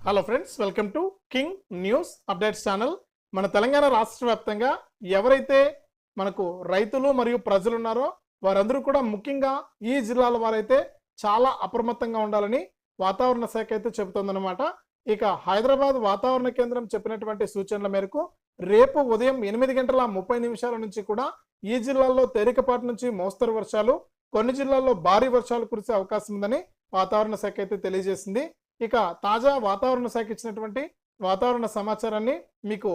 Hello friends, welcome to king news updates channel. మన తెలంగాణ రాష్ట్ర వ్యాప్తంగా ఎవరైతే మనకు రైతులు మరియు ప్రజలు ఉన్నారో వారందరూ కూడా ముఖ్యంగా ఈ జిల్లాల వారైతే చాలా అప్రమత్తంగా ఉండాలని వాతావరణ శాఖ అయితే చెబుతోందన్నమాట. ఇక హైదరాబాద్ వాతావరణ కేంద్రం చెప్పినటువంటి సూచనల మేరకు రేపు ఉదయం 8:30 నుంచి కూడా ఈ జిల్లాల్లో తేలికపాటి నుంచి మోస్తరు వర్షాలు, కొన్ని జిల్లాల్లో భారీ వర్షాలు కురిసే అవకాశం ఉందని వాతావరణ శాఖ అయితే తెలియజేసింది. ఇక తాజా వాతావరణ శాఖ ఇచ్చినటువంటి వాతావరణ సమాచారాన్ని మీకు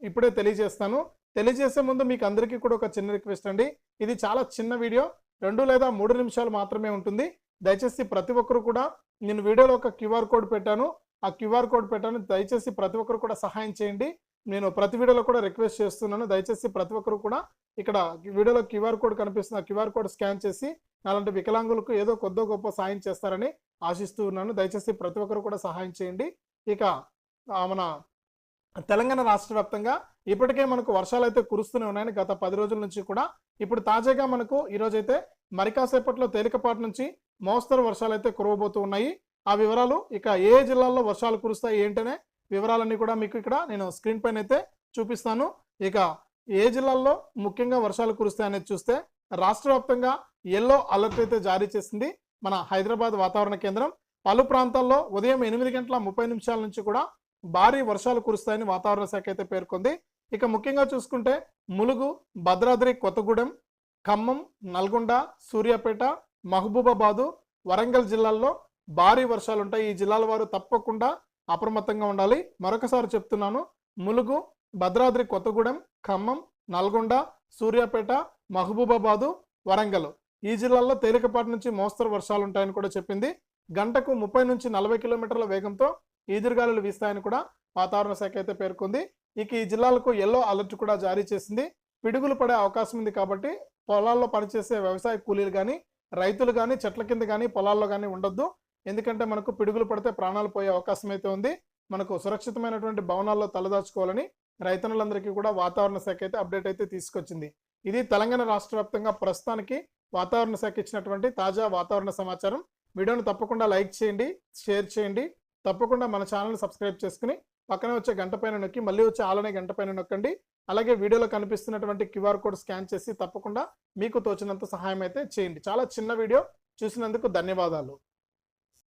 ఇప్పుడే తెలియజేస్తాను. తెలియజేసే ముందు మీకు అందరికీ కూడా ఒక చిన్న రిక్వెస్ట్ అండి. ఇది చాలా చిన్న వీడియో, 2 లేదా 3 నిమిషాలు మాత్రమే ఉంటుంది. దయచేసి ప్రతి ఒక్కరు కూడా, నేను వీడియోలో ఒక QR కోడ్ పెట్టాను, ఆ QR కోడ్ పెట్టాను. దయచేసి ప్రతి ఒక్కరు కూడా సహాయం చేయండి. నేను ప్రతి వీడియోలో కూడా రిక్వెస్ట్ చేస్తున్నాను. దయచేసి ప్రతి ఒక్కరు కూడా ఇక్కడ వీడియోలో QR కోడ్ కనిపిస్తుంది, ఆ QR కోడ్ స్కాన్ చేసి అలాంటి వికలాంగులకు ఏదో కొద్దో గొప్ప సాయం చేస్తారని ఆశిస్తూ ఉన్నాను. దయచేసి ప్రతి ఒక్కరు కూడా సహాయం చేయండి. ఇక మన తెలంగాణ రాష్ట్ర వ్యాప్తంగా ఇప్పటికే మనకు వర్షాలు అయితే కురుస్తూనే ఉన్నాయని గత 10 రోజుల నుంచి కూడా. ఇప్పుడు తాజాగా మనకు ఈరోజైతే మరి కాసేపట్లో తేలికపాటి నుంచి మోస్తరు వర్షాలు అయితే కురవబోతూ ఉన్నాయి. ఆ వివరాలు, ఇక ఏ జిల్లాల్లో వర్షాలు కురుస్తాయి ఏంటనే వివరాలన్నీ కూడా మీకు ఇక్కడ నేను స్క్రీన్ పైన అయితే చూపిస్తాను. ఇక ఏ జిల్లాల్లో ముఖ్యంగా వర్షాలు కురుస్తాయి అనేది చూస్తే రాష్ట్ర వ్యాప్తంగా ఎల్లో అలర్ట్ అయితే జారీ చేసింది మన హైదరాబాద్ వాతావరణ కేంద్రం. పలు ప్రాంతాల్లో ఉదయం 8:30 నుంచి కూడా భారీ వర్షాలు కురుస్తాయని వాతావరణ శాఖ అయితే పేర్కొంది. ఇక ముఖ్యంగా చూసుకుంటే ములుగు, భద్రాద్రి కొత్తగూడెం, ఖమ్మం, నల్గొండ, సూర్యాపేట, మహబూబాబాదు, వరంగల్ జిల్లాల్లో భారీ వర్షాలు ఉంటాయి. ఈ జిల్లాల వారు తప్పకుండా అప్రమత్తంగా ఉండాలి. మరొకసారి చెప్తున్నాను, ములుగు, భద్రాద్రి కొత్తగూడెం, ఖమ్మం, నల్గొండ, సూర్యాపేట, మహబూబాబాదు, వరంగల్ ఈ జిల్లాల్లో తేలికపాటి నుంచి మోస్తరు వర్షాలు ఉంటాయని కూడా చెప్పింది. గంటకు 30 నుంచి 40 కిలోమీటర్ల వేగంతో ఈదురుగాలులు వీస్తాయని కూడా వాతావరణ శాఖ అయితే పేర్కొంది. ఇక ఈ జిల్లాలకు ఎల్లో అలర్ట్ కూడా జారీ చేసింది. పిడుగులు పడే అవకాశం ఉంది కాబట్టి పొలాల్లో పనిచేసే వ్యవసాయ కూలీలు కానీ, రైతులు కానీ చెట్ల కింద కానీ పొలాల్లో కానీ ఉండొద్దు. ఎందుకంటే మనకు పిడుగులు పడితే ప్రాణాలు పోయే అవకాశం అయితే ఉంది. మనకు సురక్షితమైనటువంటి భవనాల్లో తలదాచుకోవాలని రైతన్నులందరికీ కూడా వాతావరణ శాఖ అయితే అప్డేట్ అయితే తీసుకొచ్చింది. ఇది తెలంగాణ రాష్ట్ర వ్యాప్తంగా ప్రస్తుతానికి వాతావరణ శాఖ ఇచ్చినటువంటి తాజా వాతావరణ సమాచారం. వీడియోను తప్పకుండా లైక్ చేయండి, షేర్ చేయండి. తప్పకుండా మన ఛానల్ని సబ్స్క్రైబ్ చేసుకుని పక్కనే వచ్చే గంట పైన నొక్కి మళ్ళీ వచ్చే ఆలనే గంట పైన నొక్కండి. అలాగే వీడియోలో కనిపిస్తున్నటువంటి QR కోడ్ స్కాన్ చేసి తప్పకుండా మీకు తోచినంత సహాయం అయితే చేయండి. చాలా చిన్న వీడియో, చూసినందుకు ధన్యవాదాలు.